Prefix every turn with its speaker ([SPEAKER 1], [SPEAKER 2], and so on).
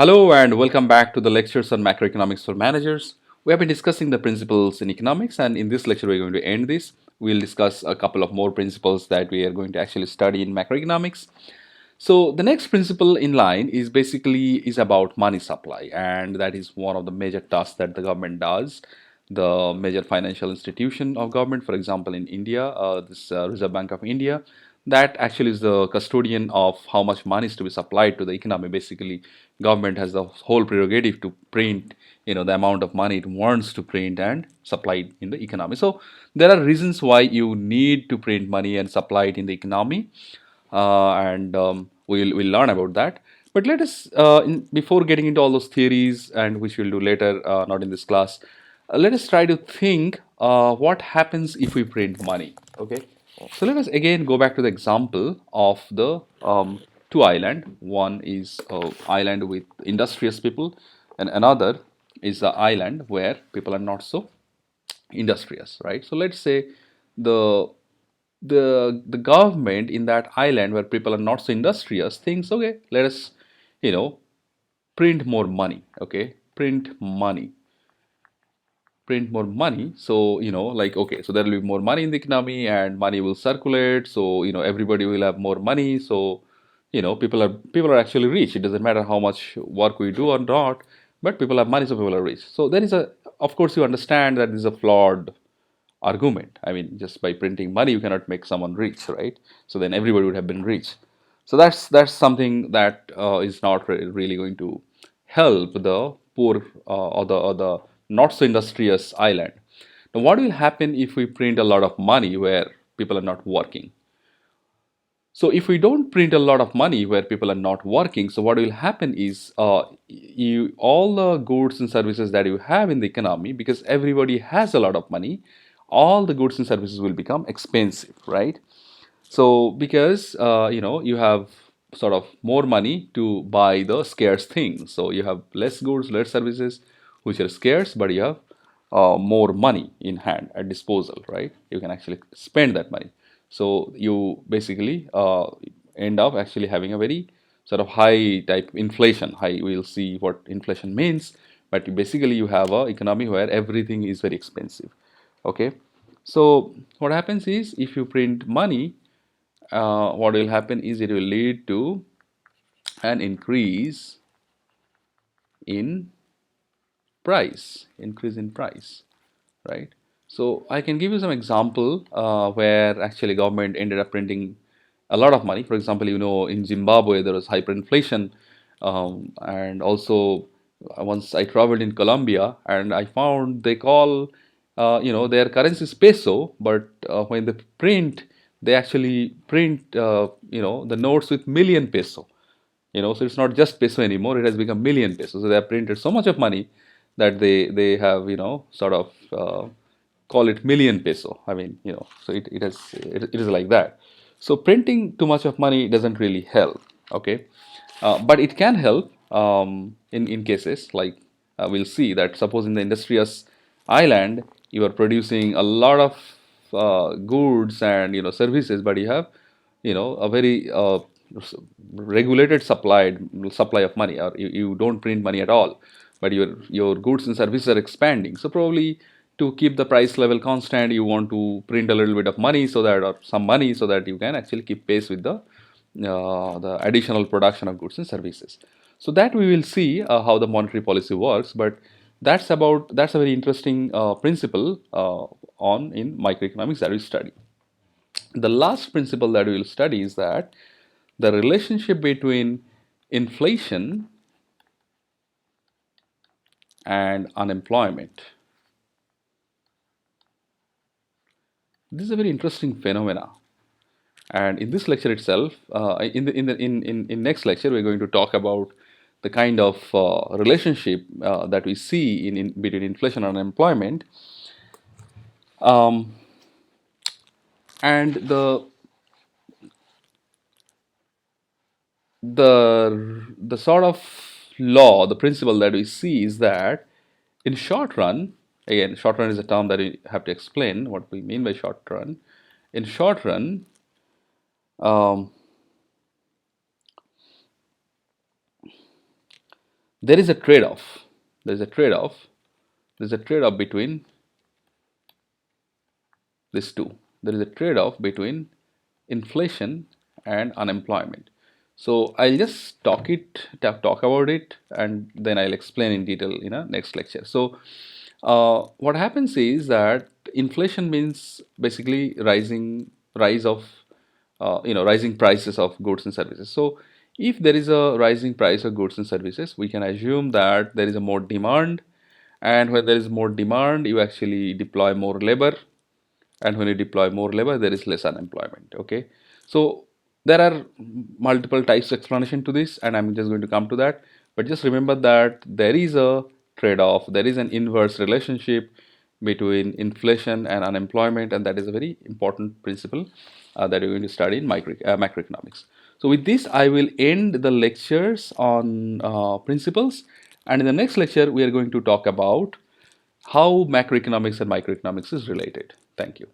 [SPEAKER 1] Hello and welcome back to the lectures on macroeconomics for managers. We have been discussing the principles in economics, and in this lecture, we're going to end this. We'll discuss a couple of more principles that we are going to actually study in macroeconomics. So the next principle in line is about money supply, and that is one of the major tasks that the government does. The major financial institution of government, for example, in India, this Reserve Bank of India, that actually is the custodian of how much money is to be supplied to the economy. Basically, government has the whole prerogative to print, the amount of money it wants to print and supply it in the economy. So there are reasons why you need to print money and supply it in the economy, and we'll learn about that. But let us, before getting into all those theories, and which we'll do later, not in this class, let us try to think what happens if we print money. Okay, so let us again go back to the example of the two island. One is island with industrious people, and another is the island where people are not so industrious, right? So let's say the the government in that island where people are not so industrious thinks, okay, let us, you know, print more money. Okay, print more money. So like, okay, so there will be more money in the economy and money will circulate. So everybody will have more money. So people are actually rich. It doesn't matter how much work we do or not, but people have money, so people are rich. So there is a, of course, you understand that this is a flawed argument. I mean, just by printing money, you cannot make someone rich, right? So then everybody would have been rich. So that's something that is not really going to help the poor or the not so industrious island. Now, what will happen if we print a lot of money where people are not working? So if we don't print a lot of money where people are not working, so what will happen is all the goods and services that you have in the economy, because everybody has a lot of money, all the goods and services will become expensive, right? So because you have sort of more money to buy the scarce things, so you have less goods, less services, which are scarce, but you have more money in hand at disposal, right? You can actually spend that money. So you basically end up actually having a very sort of high type inflation. High, we'll see what inflation means, but basically you have a economy where everything is very expensive. Okay, so what happens is if you print money, what will happen is it will lead to an in increase in price, right? So I can give you some example where actually government ended up printing a lot of money. For example, in Zimbabwe there was hyperinflation, and also once I traveled in Colombia and I found they call their currency is peso, but when they print, they actually print the notes with million peso. So it's not just peso anymore, it has become million pesos. So they have printed so much of money that they have sort of call it million peso. I mean, so it is like that. So printing too much of money doesn't really help. Okay, but it can help in cases like, we'll see that suppose in the industrious island you are producing a lot of goods and services, but you have a very regulated supply of money, or you don't print money at all, but your goods and services are expanding. So probably to keep the price level constant, you want to print a little bit of money, so that, or some money, so that you can actually keep pace with the additional production of goods and services. So that we will see how the monetary policy works, but that's a very interesting principle on in microeconomics that we study. The last principle that we will study is that the relationship between inflation and unemployment. This is a very interesting phenomena. And in this lecture itself, in next lecture, we're going to talk about the kind of relationship that we see in between inflation and unemployment, um, and the sort of law, the principle that we see is that in short run, again, short run is a term that we have to explain what we mean by short run. In short run, um, there is a trade-off. There's a trade-off. There's a trade-off between these two. There is a trade-off between inflation and unemployment. So I'll just talk about it, and then I'll explain in detail in a next lecture. So what happens is that inflation means basically rising prices of goods and services. So if there is a rising price of goods and services, we can assume that there is a more demand, and when there is more demand, you actually deploy more labor, and when you deploy more labor, there is less unemployment. Okay, so there are multiple types of explanation to this, and I'm just going to come to that. But just remember that there is a trade-off, there is an inverse relationship between inflation and unemployment, and that is a very important principle that you're going to study in macroeconomics. So with this, I will end the lectures on principles, and in the next lecture, we are going to talk about how macroeconomics and microeconomics is related. Thank you.